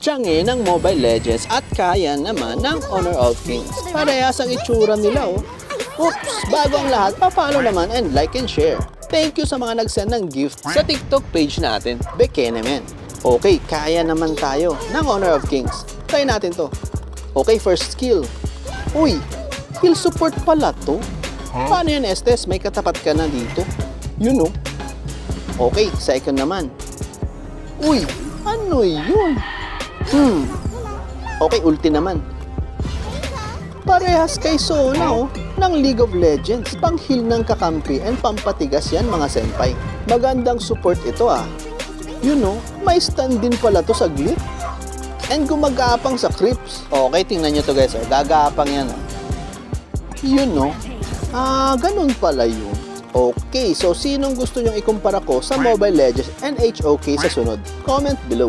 tiyangin ng Mobile Legends at kaya naman ng Honor of Kings. Parehas ang itsura nila oh. Oops! Bago ang lahat, pa-follow naman and like and share. Thank you sa mga nag-send ng gift sa TikTok page natin, Bekenemen. Okay, kaya naman tayo ng Honor of Kings. Try natin to. Okay, first skill. Uy, heal support pala to. Paano yan, Estes? May katapat ka na dito. Yun oh. Okay, second naman. Uy, ano yun? Okay, ulti naman. Parehas kay Sona oh, ng League of Legends. Pang-heal ng kakampi and pampatigas yan mga senpai. Magandang support ito ah. Yun oh, may stand din pala to sa glip. And gumagapang sa creeps. Okay, tingnan nyo to guys oh. Gagapang yan oh. Yun oh. Ganun pala yun. Okay, so sinong gusto nyong ikumpara ko sa Mobile Legends and HOK sa sunod? Comment below.